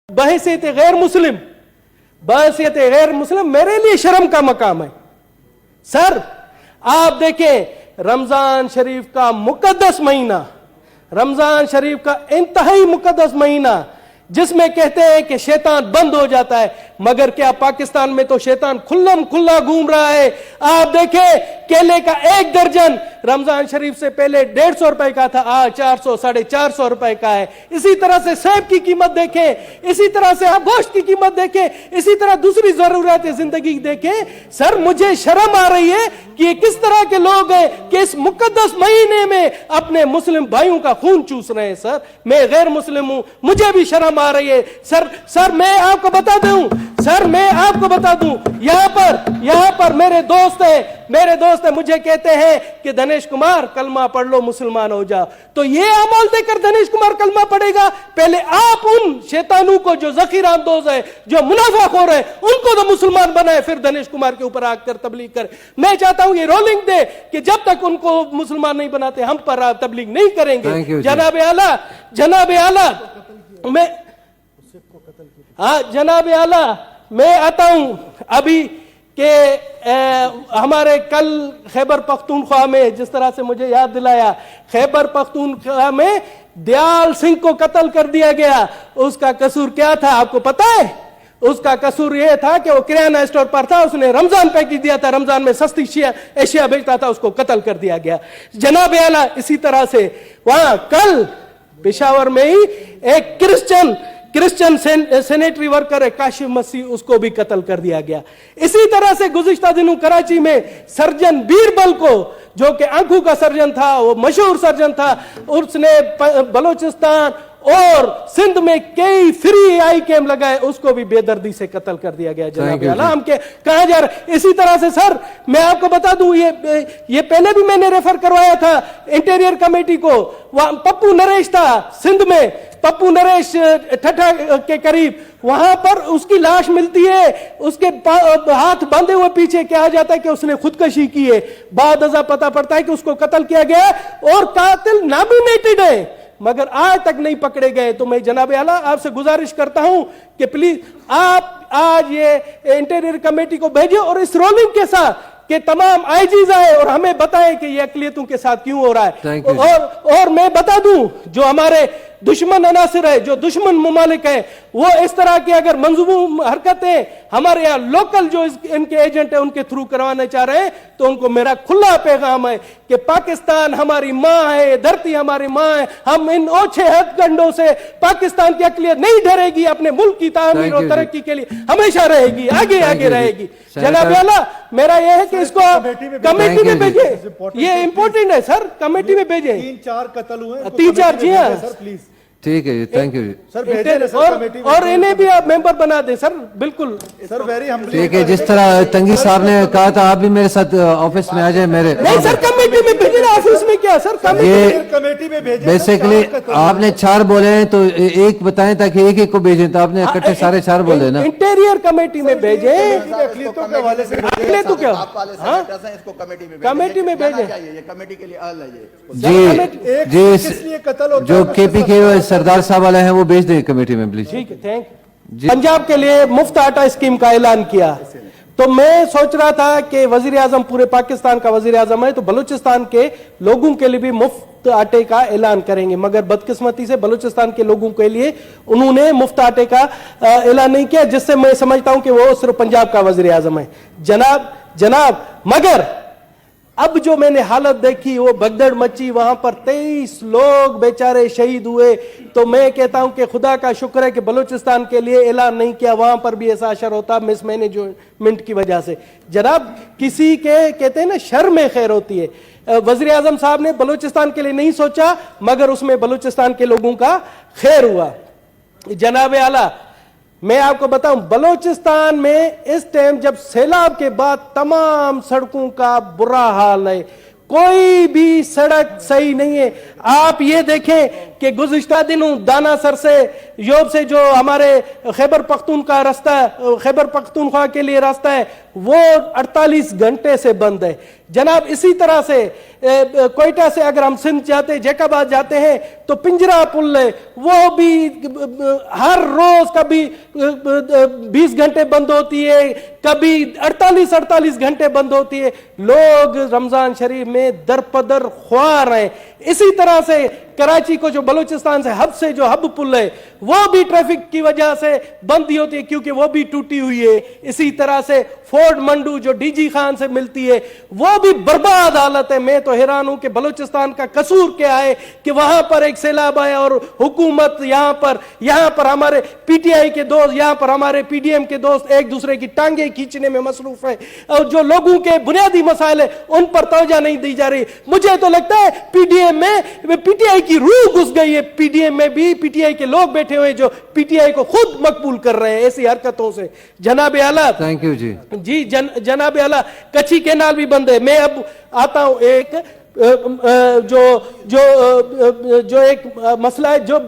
بحیثیت غیر مسلم میرے لیے شرم کا مقام ہے. سر آپ دیکھیں رمضان شریف کا مقدس مہینہ، رمضان شریف کا انتہائی مقدس مہینہ جس میں کہتے ہیں کہ شیطان بند ہو جاتا ہے، مگر کیا پاکستان میں تو شیطان کھلم کھلا گھوم رہا ہے. آپ دیکھیں کیلے کا ایک درجن رمضان شریف سے پہلے 150 روپے کا تھا، آج 400 450 روپے کا ہے. اسی طرح سے سیب کی قیمت دیکھیں، اسی طرح سے آپ گوشت کی قیمت دیکھیں، اسی طرح دوسری ضرورت زندگی دیکھیں. سر مجھے شرم آ رہی ہے کہ یہ کس طرح کے لوگ ہیں کہ اس مقدس مہینے میں اپنے مسلم بھائیوں کا خون چوس رہے ہیں. سر میں غیر مسلم ہوں، مجھے بھی شرم آ رہی ہے. سر میں آپ کو بتا دوں یہاں پر میرے دوست ہیں مجھے کہتے ہیں کہ دنیش کمار کلمہ پڑھ لو مسلمان ہو جا. تو یہ عمل دے کر دنیش کمار کلمہ پڑھے گا؟ پہلے آپ ان شیطانوں کو جو ذخیرہ اندوز ہے، جو منافع خور ہے، ان کو تو مسلمان بنائے، پھر دنیش کمار کے اوپر آ کر تبلیغ کر. میں چاہتا ہوں یہ رولنگ دے کہ جب تک ان کو مسلمان نہیں بناتے ہم پر تبلیغ نہیں کریں گے. جناب اعلیٰ میں آتا ہوں ابھی کہ ہمارے کل خیبر پختونخوا میں جس طرح سے مجھے یاد دلایا، خیبر پختونخوا میں دیال سنگھ کو قتل کر دیا گیا. اس کا قصور کیا تھا آپ کو پتا ہے؟ اس کا قصور یہ تھا کہ وہ کرانہ اسٹور پر تھا، اس نے رمضان پیکج دیا تھا، رمضان میں سستی اشیاء بیچتا تھا، اس کو قتل کر دیا گیا. جناب اعلیٰ اسی طرح سے وہاں کل پشاور میں ہی ایک کرسچن سینیٹری ورکر ہے کاشف مسیح، اس کو بھی قتل کر دیا گیا. اسی طرح سے گزشتہ دنوں کراچی میں سرجن بیربل کو، جو کہ آنکھوں کا سرجن تھا، وہ مشہور سرجن تھا، اس نے بلوچستان اور سندھ میں کئی فری آئی کیمپ لگائے، اس کو بھی بے دردی سے قتل کر دیا گیا. جناب اعلیٰ ہم کہاں جا رہے؟ اسی طرح سے سر میں آپ کو بتا دوں، یہ پہلے بھی میں نے ریفر کروایا تھا انٹیریئر کمیٹی کو. پپو نریش تھا سندھ میں، پپو نریش ٹھٹھا کے قریب، وہاں پر اس کی لاش ملتی ہے، اس کے ہاتھ باندھے ہوئے پیچھے کہا جاتا ہے کہ اس نے خودکشی کی ہے. بعد ازاں پتہ پڑتا ہے کہ اس کو قتل کیا گیا اور قاتل نامینیٹڈ ہے، مگر آج تک نہیں پکڑے گئے. تو میں جناب اعلیٰ آپ سے گزارش کرتا ہوں کہ پلیز آپ آج یہ انٹیریئر کمیٹی کو بھیجیں اور اس رولنگ کے ساتھ کہ تمام آئی جیز آئے اور ہمیں بتائیں کہ یہ اقلیتوں کے ساتھ کیوں ہو رہا ہے. اور میں بتا دوں جو ہمارے دشمن عناصر ہے، جو دشمن ممالک ہیں، وہ اس طرح کی اگر منظوم حرکتیں ہمارے یہاں لوکل جو ان کے ایجنٹ ہیں ان کے تھرو کروانا چاہ رہے ہیں، تو ان کو میرا کھلا پیغام ہے کہ پاکستان ہماری ماں ہے، دھرتی ہماری ماں ہے. ہم ان اوچھے ہتھ کنڈوں سے پاکستان کی اقلیت نہیں ڈرے گی، اپنے ملک کی تعمیر اور ترقی کے لیے ہمیشہ رہے گی، آگے رہے گی. جناب اعلیٰ میرا یہ ہے کہ اس کو کمیٹی میں بھیجیں، یہ امپورٹنٹ ہے سر، کمیٹی میں بھیجیں. 3-4 قتل ہوئے، 3-4 جی ہاں پلیز. ٹھیک ہے جی، تھینک یو جی. اور انہیں بھی آپ ممبر بنا دیں سر. بالکل سر، ویری ہمبلی. ٹھیک ہے، جس طرح تنگی صاحب نے کہا تھا آپ بھی میرے ساتھ آفس میں آ جائیں. میرے نہیں سر، کمیٹی میں بھیجیں. آفس میں کیا سر، کمیٹی میں بھیجیں. بیسیکلی آپ نے 4 بولے ہیں تو ایک بتائیں تاکہ ایک کو بھیجیں، تو آپ نے اکٹھے سارے 4 بولے نا. انٹیریئر کمیٹی میں بھیجیں. اقلیتوں کے حوالے سے اقلیتوں کیا کمیٹی میں بھیجیں. جی جو کے پی کے سردار صاحب والے ہیں وہ بھیج دیں کمیٹی میں پلیز. ٹھیک ہے، تھینک. پنجاب کے لیے مفت آٹا اسکیم کا اعلان کیا، تو میں سوچ رہا تھا کہ وزیر اعظم پورے پاکستان کا وزیر اعظم ہے، تو بلوچستان کے لوگوں کے لیے بھی مفت آٹے کا اعلان کریں گے. مگر بدقسمتی سے بلوچستان کے لوگوں کے لیے انہوں نے مفت آٹے کا اعلان نہیں کیا، جس سے میں سمجھتا ہوں کہ وہ صرف پنجاب کا وزیر اعظم ہے. جناب مگر اب جو میں نے حالت دیکھی، وہ بھگدڑ مچی، وہاں پر 23 لوگ بیچارے شہید ہوئے. تو میں کہتا ہوں کہ خدا کا شکر ہے کہ بلوچستان کے لیے اعلان نہیں کیا، وہاں پر بھی ایسا اشر ہوتا مس مینجمنٹ کی وجہ سے. جناب کسی کے کہتے ہیں نا شر میں خیر ہوتی ہے. وزیر اعظم صاحب نے بلوچستان کے لیے نہیں سوچا، مگر اس میں بلوچستان کے لوگوں کا خیر ہوا. جناب اعلیٰ میں آپ کو بتاؤں، بلوچستان میں اس ٹائم جب سیلاب کے بعد تمام سڑکوں کا برا حال ہے، کوئی بھی سڑک صحیح نہیں ہے. آپ یہ دیکھیں کہ گزشتہ دنوں دانا سر سے یوب سے جو ہمارے خیبر پختونخوا راستہ خیبر پختونخوا کے لیے راستہ ہے وہ 48 گھنٹے سے بند ہے جناب. اسی طرح سے کوئٹہ سے اگر ہم سندھ جاتے جیک آباد جاتے ہیں تو پنجرا پل ہے وہ بھی ہر روز کبھی 20 گھنٹے بند ہوتی ہے کبھی 48 گھنٹے بند ہوتی ہے. لوگ رمضان شریف میں درپدر خوار ہیں. اسی طرح سے کراچی کو جو بلوچستان سے جو ہب پل ہے وہ بھی ٹریفک کی وجہ سے بند ہی ہوتی ہے کیونکہ وہ بھی ٹوٹی ہوئی ہے. اسی طرح سے فورڈ منڈو جو ڈی جی خان سے ملتی ہے وہ بھی برباد حالت ہے. میں تو حیران ہوں کہ بلوچستان کا قصور کیا ہے کہ وہاں پر ایک سیلاب آیا اور حکومت یہاں پر ہمارے پی ٹی آئی کے دوست یہاں پر ہمارے پی ڈی ایم کے دوست ایک دوسرے کی ٹانگیں کھینچنے میں مصروف ہیں اور جو لوگوں کے بنیادی مسائل ہیں ان پر توجہ نہیں دی جا رہی. مجھے تو لگتا ہے پی ڈی ایم میں پی ٹی آئی کی روح گھس گئی ہے. پی ڈی ایم میں بھی پی ٹی آئی کے لوگ بیٹھے ہوئے جو پی ٹی آئی کو خود مقبول کر رہے ہیں ایسی حرکتوں سے. جناب اعلیٰ تھینک یو جی جناب اعلیٰ کچھی کینال بھی بند ہے. میں اب آتا ہوں ایک جو ایک مسئلہ ہے جو